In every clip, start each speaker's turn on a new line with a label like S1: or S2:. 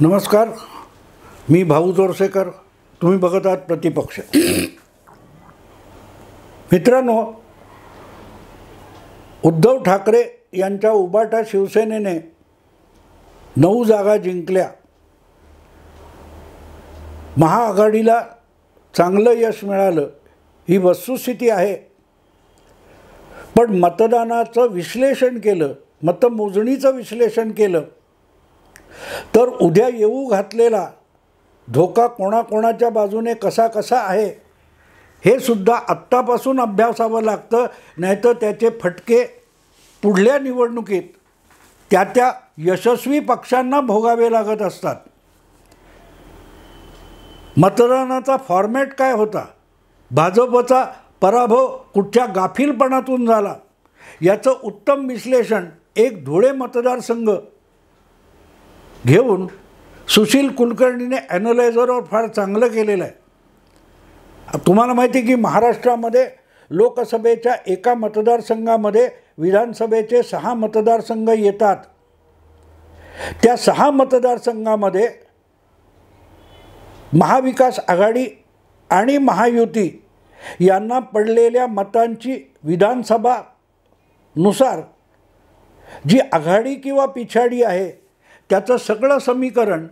S1: नमस्कार, मी भाऊ जोरसेकर. तुम्ही बघत आहात प्रतिपक्ष. मित्रांनो, उद्धव ठाकरे यांच्या उबाटा शिवसेनेने 9 जागा जिंकल्या. महाआघाडीला चांगलं यश मिळालं, ही वस्तुस्थिती आहे. पण मतदानाचं विश्लेषण केलं, मतमोजणीचं विश्लेषण केलं तर उद्या येऊ घातलेला धोका कोणाकोणाच्या बाजूने कसा कसा आहे हे सुद्धा आत्तापासून अभ्यासावं लागतं. नाहीतर त्याचे फटके पुढल्या निवडणुकीत त्या यशस्वी पक्षांना भोगावे लागत असतात. मतदानाचा फॉर्मॅट काय होता, भाजपचा पराभव कुठच्या गाफीलपणातून झाला, याचं उत्तम विश्लेषण एक धुळे मतदारसंघ घेऊन सुशील कुलकर्णीने ॲनालायझरवर फार चांगलं केलेलं आहे. तुम्हाला माहिती आहे की महाराष्ट्रामध्ये लोकसभेच्या एका मतदारसंघामध्ये विधानसभेचे 6 मतदारसंघ येतात. त्या 6 मतदारसंघामध्ये महाविकास आघाडी आणि महायुती यांना पडलेल्या मतांची विधानसभानुसार जी आघाडी किंवा पिछाडी आहे त्याचं सगळं समीकरण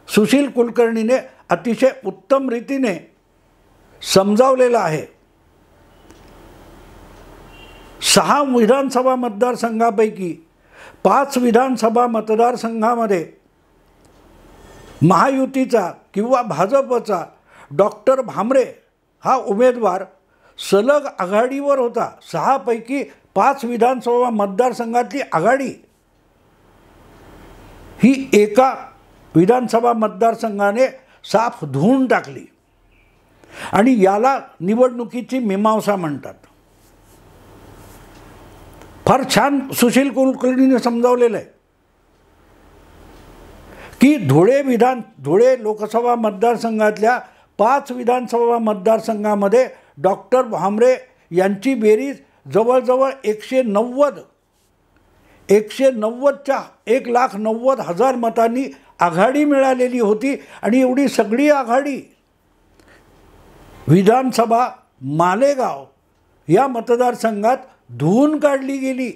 S1: सुशील कुलकर्णीने अतिशय उत्तम रीतीने समजावलेलं आहे. 6 विधानसभा मतदारसंघापैकी 5 विधानसभा मतदारसंघामध्ये महायुतीचा किंवा भाजपचा डॉक्टर भामरे हा उमेदवार सलग आघाडीवर होता. 6 पैकी 5 विधानसभा मतदारसंघातली आघाडी ही एका विधानसभा मतदारसंघाने साफ धुवून टाकली आणि याला निवडणुकीची मीमांसा म्हणतात. फार छान सुशील कुलकर्णीने समजावलेलं आहे की धुळे लोकसभा मतदारसंघातल्या 5 विधानसभा मतदारसंघामध्ये डॉक्टर भामरे यांची बेरीज जवळजवळ 190च्या 1,90,000 मतांनी आघाडी मिळालेली होती. आणि एवढी सगळी आघाडी विधानसभा मालेगाव या मतदारसंघात धुवून काढली गेली.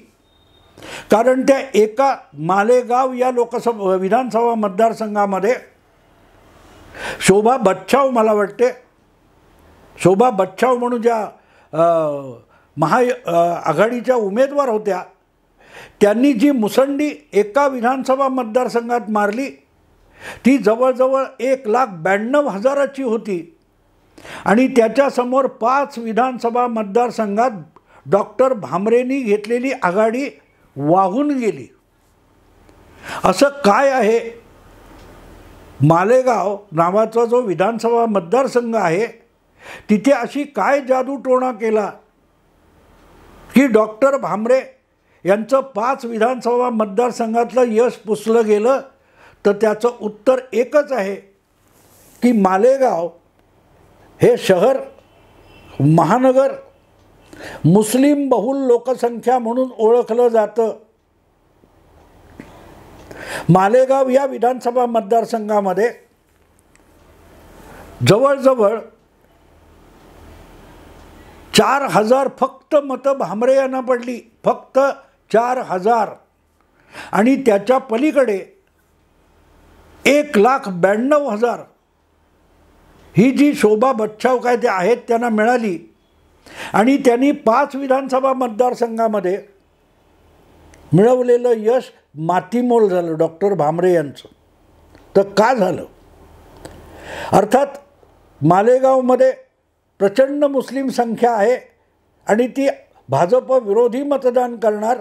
S1: कारण त्या एका मालेगाव या विधानसभा मतदारसंघामध्ये शोभा बच्छाव, मला वाटते शोभा बच्छाव म्हणून ज्या आघाडीच्या उमेदवार होत्या, त्यांनी जी मुसंडी एका विधानसभा मतदारसंघात मारली ती जवळजवळ 1,92,000ची होती. आणि त्याच्यासमोर 5 विधानसभा मतदारसंघात डॉक्टर भामरेंनी घेतलेली आघाडी वाहून गेली. असं काय आहे, मालेगाव नावाचा जो विधानसभा मतदारसंघ आहे तिथे अशी काय जादूटोणा केला की डॉक्टर भामरे यांचं 5 विधानसभा मतदारसंघातलं यश पुसलं गेलं? तर त्याचं उत्तर एकच आहे की मालेगाव हे शहर, महानगर मुस्लिम बहुल लोकसंख्या म्हणून ओळखलं जातं. मालेगाव या विधानसभा मतदारसंघामध्ये जवळजवळ 4,000 फक्त मतं भामरे यांना पडली, फक्त 4,000. आणि त्याच्या पलीकडे 1,92,000 ही जी शोभा बच्छाव काय ते आहेत त्यांना मिळाली. आणि त्यांनी 5 विधानसभा मतदारसंघामध्ये मिळवलेलं यश मातीमोल झालं डॉक्टर भामरे यांचं. तर का झालं? अर्थात मालेगावमध्ये प्रचंड मुस्लिम संख्या आहे आणि ती भाजप विरोधी मतदान करणार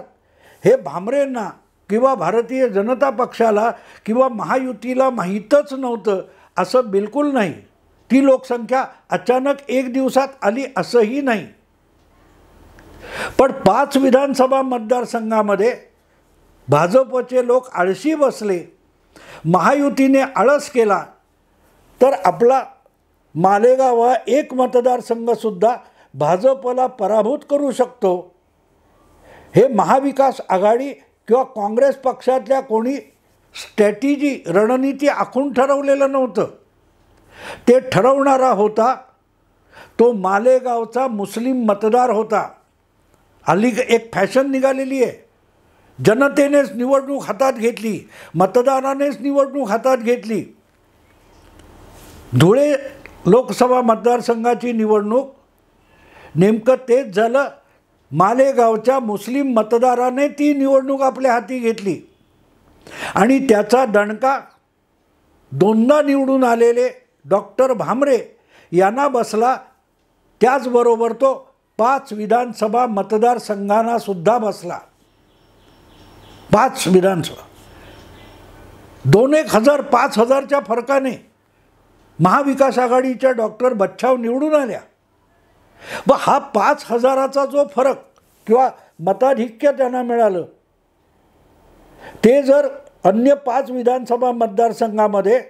S1: हे भामरेंना किंवा भारतीय जनता पक्षाला किंवा महायुतीला माहीतच नव्हतं असं बिलकुल नाही. ती लोकसंख्या अचानक 1 दिवसात आली असंही नाही. पण 5 विधानसभा मतदारसंघामध्ये भाजपचे लोक आळशी बसले, महायुतीने आळस केला, तर आपला मालेगाव हा एक मतदारसंघसुद्धा भाजपला पराभूत करू शकतो. हे महाविकास आघाडी किंवा काँग्रेस पक्षातल्या कोणी स्ट्रॅटेजी रणनीती आखून ठरवलेलं नव्हतं. ते ठरवणारा होता तो मालेगावचा मुस्लिम मतदार होता. हल्ली एक फॅशन निघालेली आहे, जनतेनेच निवडणूक हातात घेतली, मतदारानेच निवडणूक हातात घेतली. धुळे लोकसभा मतदारसंघाची निवडणूक नेमकं तेच झालं. मालेगावच्या मुस्लिम मतदाराने ती निवडणूक आपल्या हाती घेतली आणि त्याचा दणका दोनदा निवडून आलेले डॉक्टर भामरे यांना बसला. त्याचबरोबर तो 5 विधानसभा मतदारसंघांना सुद्धा बसला. 5 विधानसभा 2,000 5,000च्या फरकाने महाविकास आघाडीच्या डॉक्टर बच्छाव निवडून आल्या. व हा 5,000चा जो फरक किंवा मताधिक्य त्यांना मिळालं, ते जर अन्य 5 विधानसभा मतदारसंघामध्ये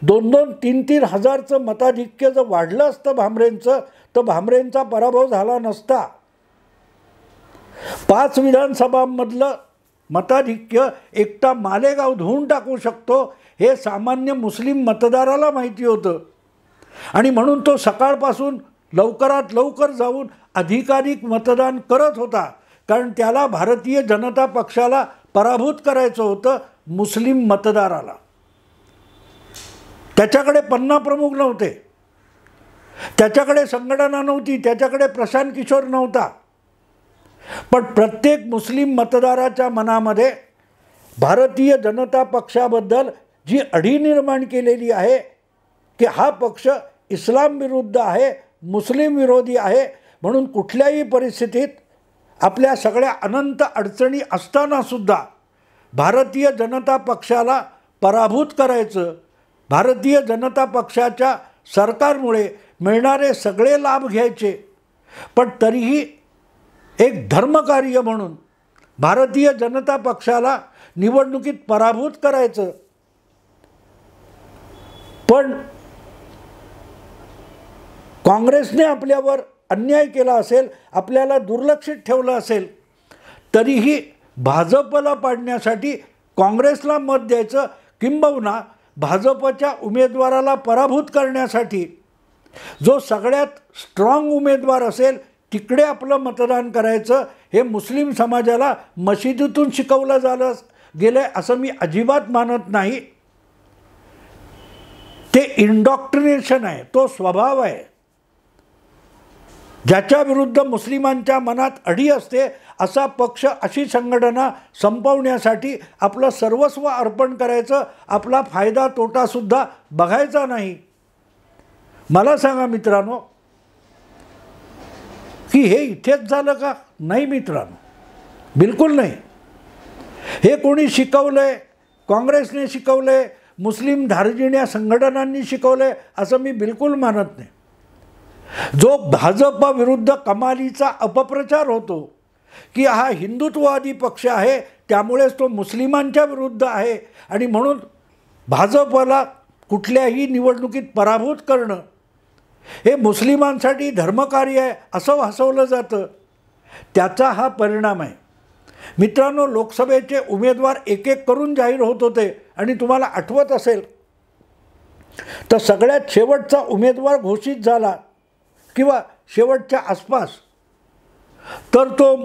S1: 2-2, 3-3 हजारचं मताधिक्य जर वाढलं असतं भामरेंचं, तर भामरेंचा पराभव झाला नसता. 5 विधानसभांमधलं मताधिक्य एकटा मालेगाव धुवून टाकू शकतो हे सामान्य मुस्लिम मतदाराला माहिती होतं आणि म्हणून तो सकाळपासून लवकरात लवकर जाऊन अधिकाधिक मतदान करत होता. कारण त्याला भारतीय जनता पक्षाला पराभूत करायचं होतं, मुस्लिम मतदाराला. त्याच्याकडे पन्ना प्रमुख नव्हते, त्याच्याकडे संघटना नव्हती, त्याच्याकडे प्रशांत किशोर नव्हता. पण प्रत्येक मुस्लिम मतदाराच्या मनामध्ये भारतीय जनता पक्षाबद्दल जी अढी निर्माण केलेली आहे की हा पक्ष इस्लाम विरुद्ध आहे, मुस्लिम विरोधी आहे, म्हणून कुठल्याही परिस्थितीत आपल्या सगळ्या अनंत अडचणी असतानासुद्धा भारतीय जनता पक्षाला पराभूत करायचं, भारतीय जनता पक्षाच्या सरकारमुळे मिळणारे सगळे लाभ घ्यायचे, पण तरीही एक धर्मकार्य म्हणून भारतीय जनता पक्षाला निवडणुकीत पराभूत करायचं. पण काँग्रेसने आपल्यावर अन्याय केला असेल, आपल्याला दुर्लक्षित ठेवलं असेल, तरीही भाजपला पाडण्यासाठी काँग्रेसला मत द्यायचं, किंबहुना भाजपच्या उमेदवाराला पराभूत करण्यासाठी जो सगळ्यात स्ट्रॉंग उमेदवार असेल तिकडे आपलं मतदान करायचं, हे मुस्लिम समाजाला मशिदीतून शिकवलं गेलं असं मी अजिबात मानत नाही. ते इंडॉक्ट्रिनेशन आहे, तो स्वभाव आहे. ज्याच्या विरुद्ध मुस्लिमांच्या मनात अढी असते असा पक्ष, अशी संघटना संपवण्यासाठी आपलं सर्वस्व अर्पण करायचं, आपला फायदा तोटासुद्धा बघायचा नाही. मला सांगा मित्रांनो, की हे इथेच झालं का? नाही मित्रांनो, बिलकुल नाही. हे कोणी शिकवलं आहे? काँग्रेसने शिकवलं आहे, मुस्लिम धार्जिण्या संघटनांनी शिकवलं आहे असं मी बिलकुल मानत नाही. जो भाजप विरुद्ध कमालीचा अपप्रचार होतो की हा हिंदुत्ववादी पक्ष आहे, त्यामुळेच तो मुस्लिमांच्या विरुद्ध आहे आणि म्हणून भाजपला कुठल्याही निवडणुकीत पराभूत करणं हे मुस्लिमांसाठी धर्मकार्य आहे असं भासवलं जातं, त्याचा हा परिणाम आहे. मित्रांनो, लोकसभेचे उमेदवार एक एक करून जाहीर होत होते आणि तुम्हाला आठवत असेल तर सगळ्यात शेवटचा उमेदवार घोषित झाला किंवा शेवटच्या आसपास, तर तो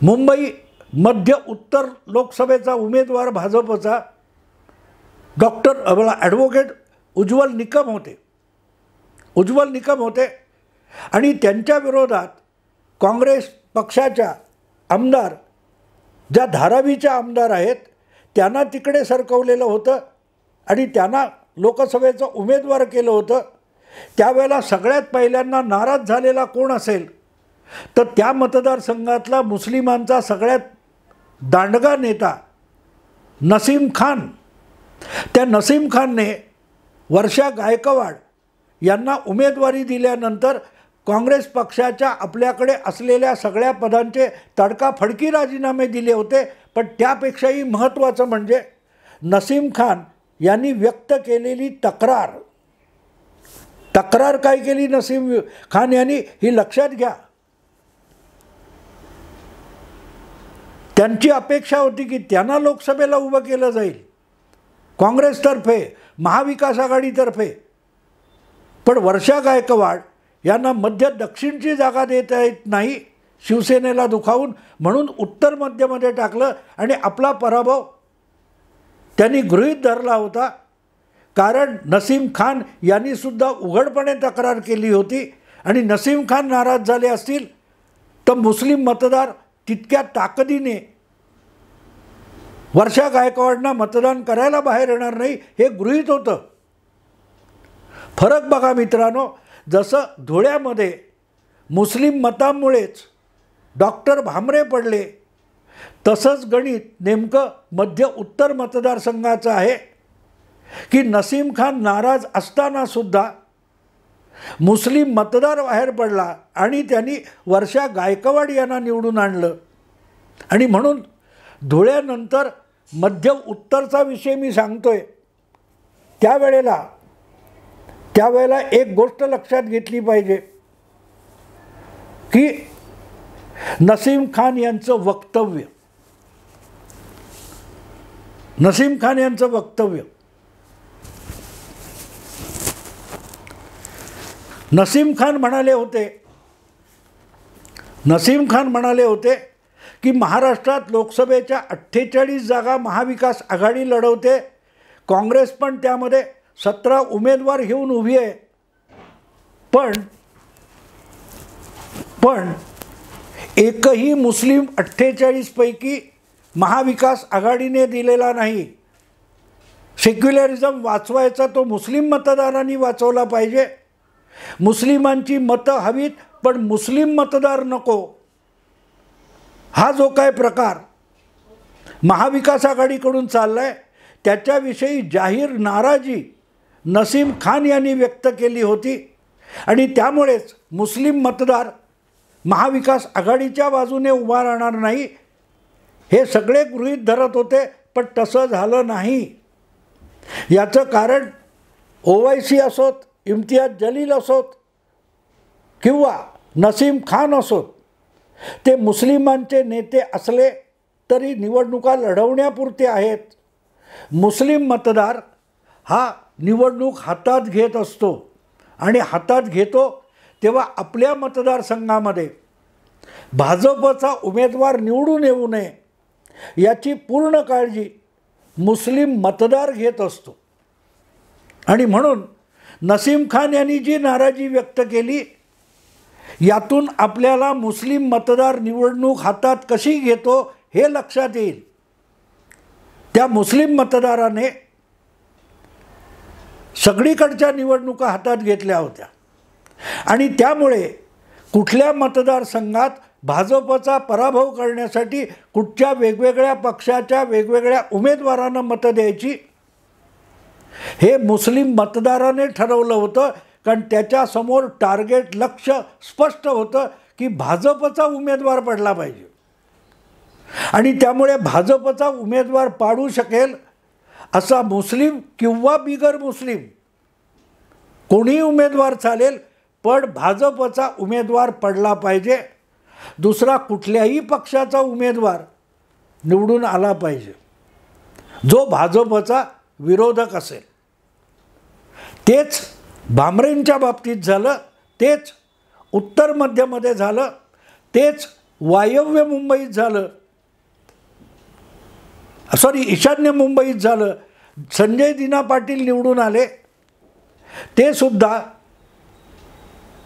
S1: मुंबई मध्य उत्तर लोकसभेचा उमेदवार भाजपचा ॲडव्होकेट उज्ज्वल निकम होते आणि त्यांच्या विरोधात काँग्रेस पक्षाच्या आमदार, ज्या धारावीच्या आमदार आहेत, त्यांना तिकडे सरकवलेलं होतं आणि त्यांना लोकसभेचं उमेदवार केलं होतं. त्यावेळेला सगळ्यात पहिल्यांदा नाराज झालेला कोण असेल तर त्या मतदारसंघातला मुस्लिमांचा सगळ्यात दांडगा नेता नसीम खान. त्या नसीम खानने वर्षा गायकवाड यांना उमेदवारी दिल्यानंतर काँग्रेस पक्षाच्या आपल्याकडे असलेल्या सगळ्या पदांचे तडकाफडकी राजीनामे दिले होते. पण त्यापेक्षाही महत्त्वाचं म्हणजे नसीम खान यांनी व्यक्त केलेली तक्रार काय केली नसीम खान यांनी, ही लक्षात घ्या. त्यांची अपेक्षा होती की त्यांना लोकसभेला उभं केलं जाईल काँग्रेसतर्फे, महाविकास आघाडीतर्फे. पण वर्षा गायकवाड यांना मध्य दक्षिणची जागा देता येत नाही शिवसेनेला दुखावून, म्हणून उत्तर मध्यमध्ये टाकलं आणि आपला पराभव त्यांनी गृहीत धरला होता. कारण नसीम खान यांनी सुद्धा उघडपणे तक्रार केली होती आणि नसीम खान नाराज झाले असतील तर मुस्लिम मतदार तितक्या ताकदीने वर्षा गायकवाडांना मतदान करायला बाहेर येणार नाही हे गृहीत होतं. फरक बघा मित्रांनो, जसं धुळ्यामध्ये मुस्लिम मतामुळेच डॉक्टर भामरे पडले, तसंच गणित नेमकं मध्य उत्तर मतदारसंघाचं आहे की नसीम खान नाराज असतानासुद्धा मुस्लिम मतदार बाहेर पडला आणि त्यांनी वर्षा गायकवाड यांना निवडून आणलं. आणि म्हणून धुळ्यानंतर मध्य उत्तरचा विषय मी सांगतोय त्यावेळेला एक गोष्ट लक्षात घेतली पाहिजे की नसीम खान यांचं वक्तव्य नसीम खान म्हणाले होते की महाराष्ट्रात लोकसभेच्या 48 जागा महाविकास आघाडी लढवते, काँग्रेस पण त्यामध्ये 17 उमेदवार घेऊन उभी आहे. पण एकही मुस्लिम 48 पैकी महाविकास आघाडीने दिलेला नाही. सेक्युलरिझम वाचवायचा तो मुस्लिम मतदारांनी वाचवला पाहिजे. मुस्लिमांची मतं हवीत पण मुस्लिम मतदार नको. हा जो काय प्रकार महाविकास आघाडीकडून चाललाय त्याच्याविषयी जाहीर नाराजी नसीम खान यांनी व्यक्त केली होती आणि त्यामुळेच मुस्लिम मतदार महाविकास आघाडीच्या बाजूने उभा राहणार नाही हे सगळे गृहीत धरत होते. पण तसं झालं नाही. याचं कारण ओवैसी असोत, इम्तियाज जलील असोत किंवा नसीम खान असोत, ते मुस्लिमांचे नेते असले तरी निवडणुका लढवण्यापुरते आहेत. मुस्लिम मतदार हा निवडणूक हातात घेत असतो आणि हातात घेतो तेव्हा आपल्या मतदारसंघामध्ये भाजपचा उमेदवार निवडून येऊ नये याची पूर्ण काळजी मुस्लिम मतदार घेत असतो. आणि म्हणून नसीम खान यांनी जी नाराजी व्यक्त केली यातून आपल्याला मुस्लिम मतदार निवडणूक हातात कशी घेतो हे लक्षात येईल. त्या मुस्लिम मतदाराने सगळीकडच्या निवडणुका हातात घेतल्या होत्या आणि त्यामुळे कुठल्या मतदारसंघात भाजपचा पराभव करण्यासाठी कुठच्या वेगवेगळ्या पक्षाच्या वेगवेगळ्या उमेदवारांना मतं द्यायची हे मुस्लिम मतदाराने ठरवलं होतं. कारण त्याच्यासमोर टार्गेट लक्ष स्पष्ट होतं की भाजपचा उमेदवार पडला पाहिजे आणि त्यामुळे भाजपचा उमेदवार पाडू शकेल असा मुस्लिम किंवा बिगर मुस्लिम कोणीही उमेदवार चालेल, पण भाजपचा उमेदवार पडला पाहिजे. दुसरा कुठल्याही पक्षाचा उमेदवार निवडून आला पाहिजे जो भाजपचा विरोधक असेल. तेच भामरेंच्या बाबतीत झालं, तेच उत्तर मध्यमध्ये झालं, तेच वायव्य मुंबईत झालं, ईशान्य मुंबईत झालं. संजय दिना पाटील निवडून आले, ते सुद्धा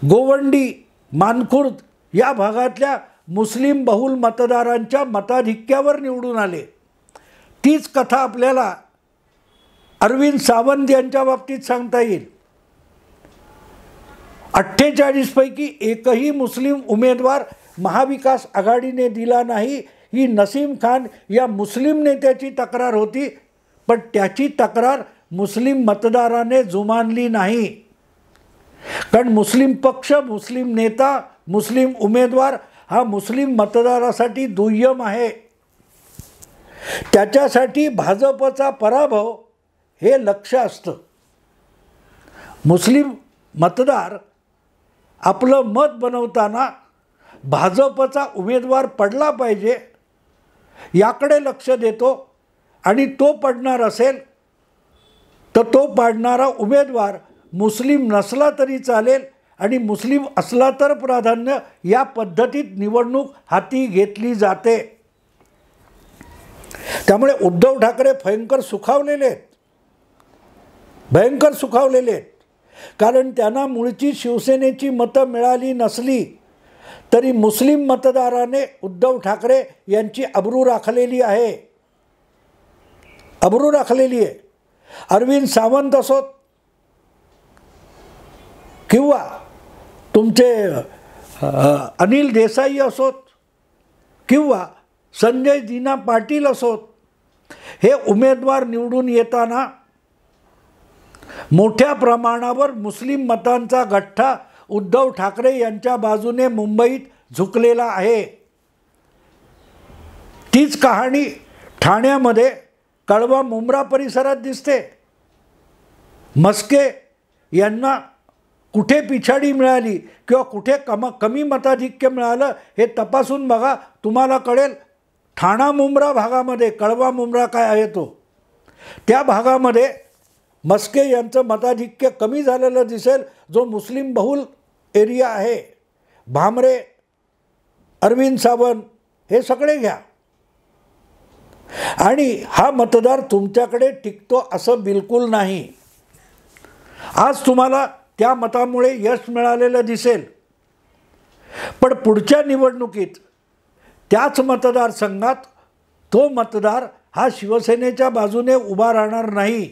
S1: गोवंडी, मानखुर्द या भागातल्या मुस्लिम बहुल मतदारांच्या मताधिक्यावर निवडून आले. तीच कथा आपल्याला अरविंद सावंत यांच्या बाबतीत सांगता येईल. 48 पैकी एकही मुस्लिम उमेदवार महाविकास आघाडीने दिला नाही ही नसीम खान या मुस्लिम नेत्याची तक्रार होती. पण त्याची तक्रार मुस्लिम मतदाराने जुमानली नाही. कारण मुस्लिम पक्ष, मुस्लिम नेता, मुस्लिम उमेदवार हा मुस्लिम मतदारासाठी दुय्यम आहे. त्याच्यासाठी भाजपचा पराभव हे लक्ष्य असतं. मुस्लिम मतदार आपलं मत बनवताना भाजपचा उमेदवार पडला पाहिजे याकडे लक्ष देतो आणि तो पडणार असेल तर तो पाडणारा उमेदवार मुस्लिम नसला तरी चालेल आणि मुस्लिम असला तर प्राधान्य, या पद्धतीत निवडणूक हाती घेतली जाते. त्यामुळे उद्धव ठाकरे भयंकर सुखावलेले आहेत, भयंकर सुखावलेले आहेत. कारण त्यांना मूळची शिवसेनेची मतं मिळाली नसली तरी मुस्लिम मतदाराने उद्धव ठाकरे यांची अब्रू राखलेली आहे, अब्रू राखलेली आहे. अरविंद सावंत असोत किंवा तुमचे अनिल देसाई असोत किंवा संजय दीना पाटील असोत, हे उमेदवार निवडून येताना मोठ्या प्रमाणावर मुस्लिम मतांचा गठ्ठा उद्धव ठाकरे यांच्या बाजूने मुंबईत झुकलेला आहे. तीच कहाणी ठाण्यामध्ये कळवा मुंब्रा परिसरात दिसते. मस्के यांना कुठे पिछाडी मिळाली किंवा कुठे कमी मताधिक्य मिळालं हे तपासून बघा, तुम्हाला कळेल. ठाणा मुंब्रा भागामध्ये, कळवा मुंब्रा काय आहे तो, त्या भागामध्ये मस्के यांचं मताधिक्य कमी झालेलं दिसेल, जो मुस्लिम बहुल एरिया आहे. भामरे, अरविंद सावंत हे सगळे घ्या. आणि हा मतदार तुमच्याकडे टिकतो असं बिलकुल नाही. आज तुम्हाला त्या मतामुळे यश मिळालेलं दिसेल, पण पुढच्या निवडणुकीत त्याच मतदारसंघात तो मतदार हा शिवसेनेच्या बाजूने उभा राहणार नाही.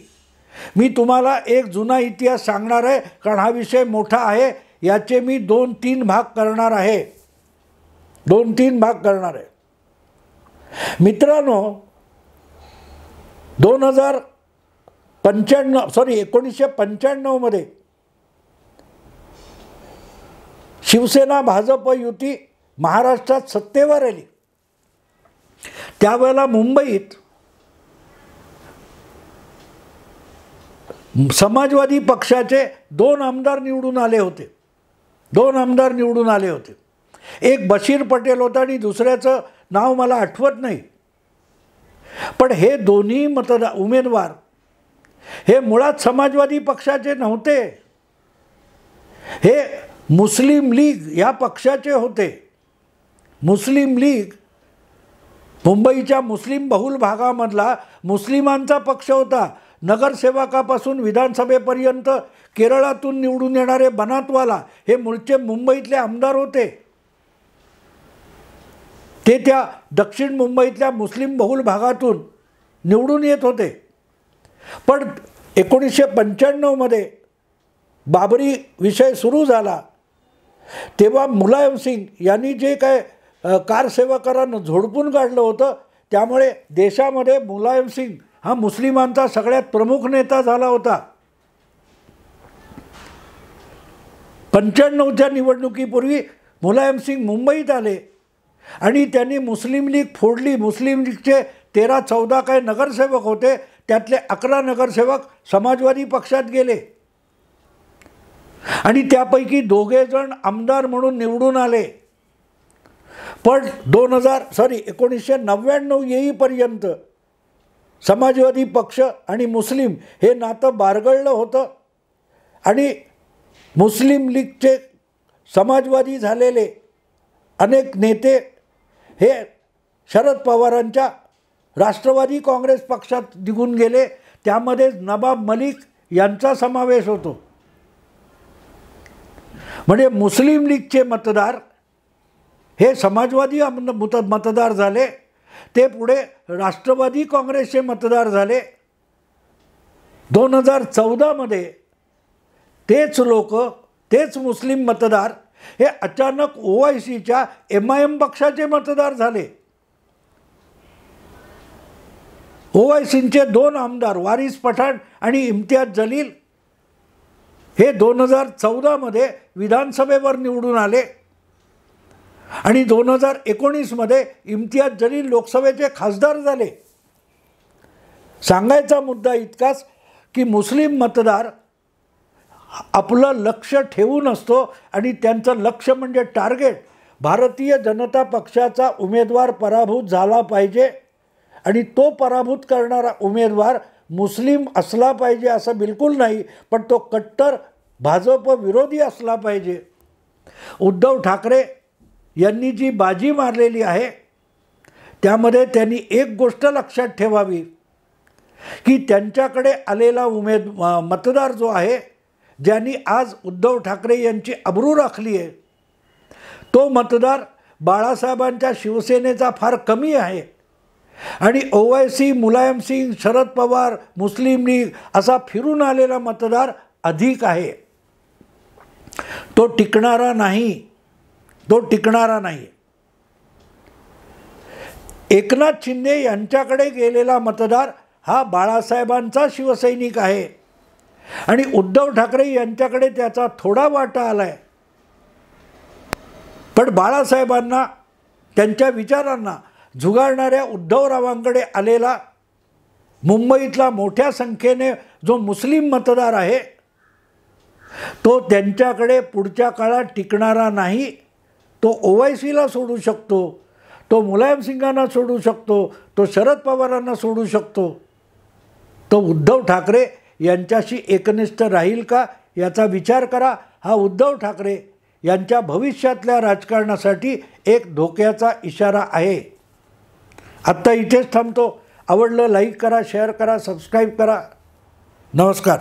S1: मी तुम्हाला एक जुना इतिहास सांगणार आहे, कारण हा विषय मोठा आहे. याचे मी 2-3 भाग करणार आहे, 2-3 भाग करणार आहे. मित्रांनो, 1995 मध्ये शिवसेना भाजप युती महाराष्ट्रात सत्तेवर आली. त्यावेळेला मुंबईत समाजवादी पक्षाचे 2 आमदार निवडून आले होते, 2 आमदार निवडून आले होते. एक बशीर पटेल होता आणि दुसऱ्याचं नाव मला आठवत नाही. पण हे दोन्ही उमेदवार हे मुळात समाजवादी पक्षाचे नव्हते, हे मुस्लिम लीग या पक्षाचे होते. मुस्लिम लीग मुंबईच्या मुस्लिम बहुल भागामधला मुस्लिमांचा पक्ष होता. नगरसेवकापासून विधानसभेपर्यंत केरळातून निवडून येणारे बनातवाला हे मूळचे मुंबईतले आमदार होते. ते त्या दक्षिण मुंबईतल्या मुस्लिम बहुल भागातून निवडून येत होते. पण 1995 मध्ये बाबरी विषय सुरू झाला तेव्हा मुलायम सिंग यांनी जे काय कारसेवकांना झोडपून काढलं होतं, त्यामुळे देशामध्ये मुलायम सिंग हा मुस्लिमांचा सगळ्यात प्रमुख नेता झाला होता. 95च्या निवडणुकीपूर्वी मुलायम सिंग मुंबईत आले आणि त्यांनी मुस्लिम लीग फोडली. मुस्लिम लीगचे 13-14 काय नगरसेवक होते, त्यातले 11 नगरसेवक समाजवादी पक्षात गेले आणि त्यापैकी 2 जण आमदार म्हणून निवडून आले. पण 1999 येईपर्यंत समाजवादी पक्ष आणि मुस्लिम हे नातं बारगळलं होतं आणि मुस्लिम लीगचे समाजवादी झालेले अनेक नेते हे शरद पवारांच्या राष्ट्रवादी काँग्रेस पक्षात निघून गेले. त्यामध्ये नवाब मलिक यांचा समावेश होतो. म्हणजे मुस्लिम लीगचे मतदार हे समाजवादी मतदार झाले, ते पुढे राष्ट्रवादी काँग्रेसचे मतदार झाले. 2014 मध्ये तेच लोक, तेच मुस्लिम मतदार हे अचानक OICच्या MIM पक्षाचे मतदार झाले. OICचे 2 आमदार वारिस पठाण आणि इम्तियाज जलील हे 2014 मध्ये विधानसभेवर निवडून आले आणि 2019 मध्ये इम्तियाज जलील लोकसभेचे खासदार झाले. सांगायचा मुद्दा इतकाच की मुस्लिम मतदार आपलं लक्ष ठेवून असतो आणि त्यांचं लक्ष म्हणजे टार्गेट भारतीय जनता पक्षाचा उमेदवार पराभूत झाला पाहिजे आणि तो पराभूत करणारा उमेदवार मुस्लिम असला पाहिजे असं बिलकुल नाही, पण तो कट्टर भाजप विरोधी असला पाहिजे. उद्धव ठाकरे यांनी जी बाजी मारलेली आहे त्यामध्ये त्यांनी एक गोष्ट लक्षात ठेवावी की त्यांच्याकडे आलेला मतदार जो आहे, ज्यांनी आज उद्धव ठाकरे यांची अब्रू राखली आहे, तो मतदार बाळासाहेबांच्या शिवसेनेचा फार कमी आहे आणि ओवैसी, मुलायम सिंग, शरद पवार, मुस्लिम लीग असा फिरून आलेला मतदार अधिक आहे. तो टिकणारा नाही, तो टिकणारा नाही. एकनाथ शिंदे यांच्याकडे गेलेला मतदार हा बाळासाहेबांचा शिवसैनिक आहे आणि उद्धव ठाकरे यांच्याकडे त्याचा थोडा वाटा आला आहे. पण बाळासाहेबांना, त्यांच्या विचारांना झुगाळणाऱ्या उद्धवरावांकडे आलेला मुंबईतला मोठ्या संख्येने जो मुस्लिम मतदार आहे तो त्यांच्याकडे पुढच्या काळात टिकणारा नाही. तो ओवैसीला सोडू शकतो, तो मुलायम सिंगांना सोडू शकतो, तो शरद पवारांना सोडू शकतो. तो उद्धव ठाकरे यांच्याशी एकनिष्ठ राहील का याचा विचार करा. हा उद्धव ठाकरे यांच्या भविष्यातल्या राजकारणासाठी एक धोक्याचा इशारा आहे. आत्ता इथेच थांबतो. आवडलं लाईक करा, शेअर करा, सबस्क्राईब करा. नमस्कार.